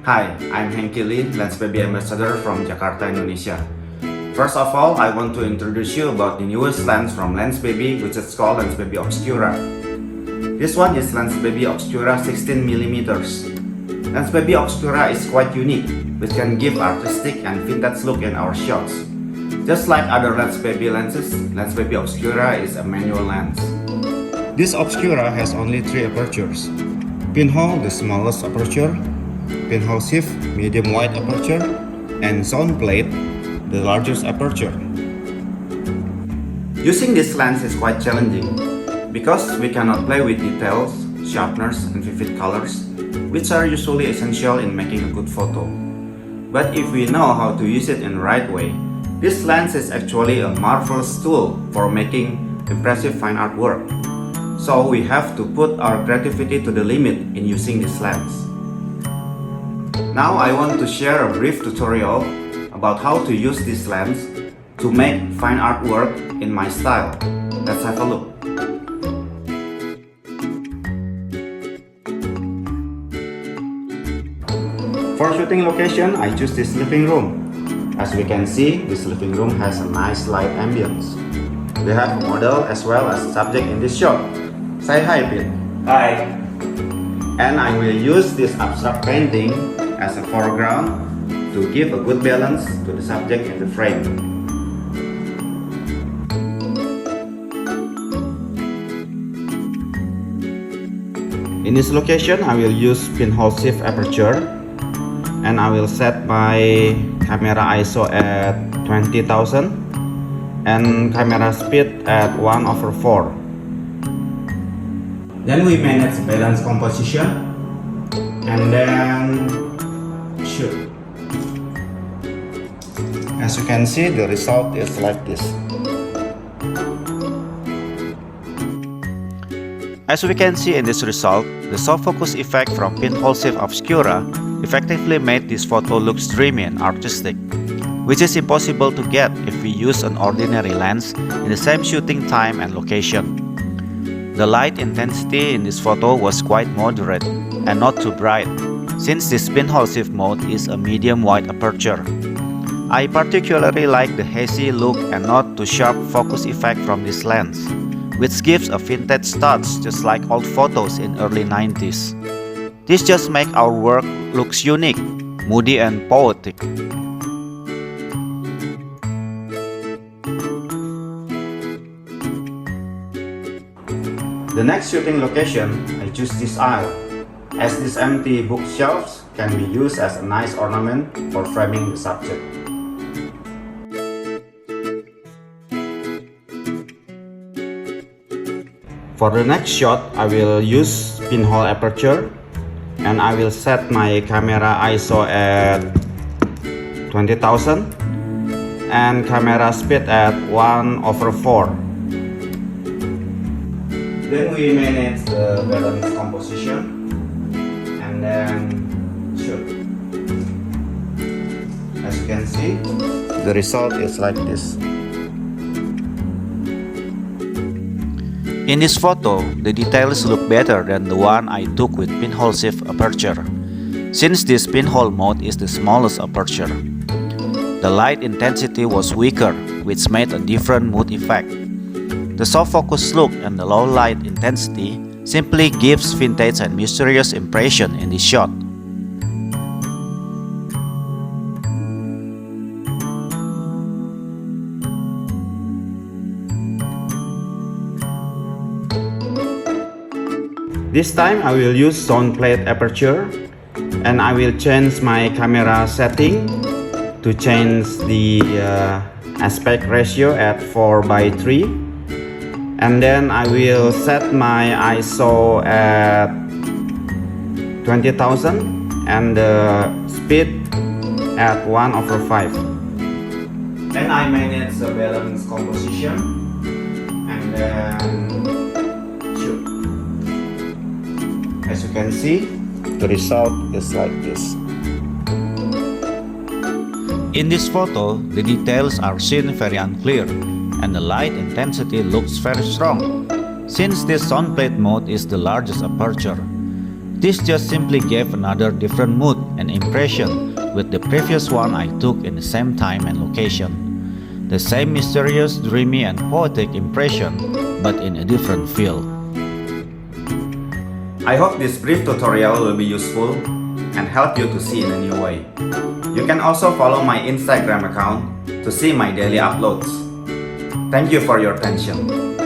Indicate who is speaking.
Speaker 1: Hi, I'm Hengki, Lensbaby Ambassador from Jakarta, Indonesia. First of all, I want to introduce you about the newest lens from Lensbaby, which is called Lensbaby Obscura. This one is Lensbaby Obscura 16mm. Lensbaby Obscura is quite unique, which can give artistic and vintage look in our shots. Just like other Lensbaby lenses, Lensbaby Obscura is a manual lens. This Obscura has only 3 apertures. Pinhole, the smallest aperture, pinhole sieve, medium wide aperture, and zone plate, the largest aperture. Using this lens is quite challenging because we cannot play with details, sharpness, and vivid colors, which are usually essential in making a good photo. But if we know how to use it in the right way, this lens is actually a marvelous tool for making impressive fine art work. So we have to put our creativity to the limit in using this lens. Now I want to share a brief tutorial about how to use this lens to make fine art work in my style. Let's have a look. For shooting location, I choose this living room. As we can see, this living room has a nice light ambience. We have a model as well as subject in this shot. Say hi, Pete.
Speaker 2: Hi.
Speaker 1: And I will use this abstract painting as a foreground to give a good balance to the subject in the frame. In this location, I will use pinhole sieve aperture, and I will set my camera ISO at 20,000 and camera speed at 1/4. Then we manage balance composition and then shoot. As you can see, the result is like this. As we can see in this result, the soft focus effect from pinhole sieve Obscura effectively made this photo look dreamy and artistic, which is impossible to get if we use an ordinary lens in the same shooting time and location. The light intensity in this photo was quite moderate and not too bright, since this pinhole sieve mode is a medium-wide aperture. I particularly like the hazy look and not too sharp focus effect from this lens, which gives a vintage touch just like old photos in early 90s. This just makes our work looks unique, moody and poetic. The next shooting location, I choose this aisle, as these empty bookshelves can be used as a nice ornament for framing the subject. For the next shot, I will use pinhole aperture, and I will set my camera ISO at 20,000 and camera speed at 1/4. Then we manage the balance composition and then shoot. As you can see, the result is like this. In this photo, the details look better than the one I took with pinhole sieve aperture, since this pinhole mode is the smallest aperture. The light intensity was weaker, which made a different mood effect. The soft focus look and the low light intensity simply gives vintage and mysterious impression in this shot. This time I will use zone plate aperture, and I will change my camera setting to change the aspect ratio at 4:3. And then I will set my ISO at 20,000 and the speed at 1/5. Then I manage the balance composition and then shoot. As you can see, the result is like this. In this photo, the details are seen very unclear, and the light intensity looks very strong, since this zone plate mode is the largest aperture. This just simply gave another different mood and impression with the previous one I took in the same time and location. The same mysterious, dreamy and poetic impression, but in a different feel. I hope this brief tutorial will be useful and help you to see in a new way. You can also follow my Instagram account to see my daily uploads. Thank you for your attention.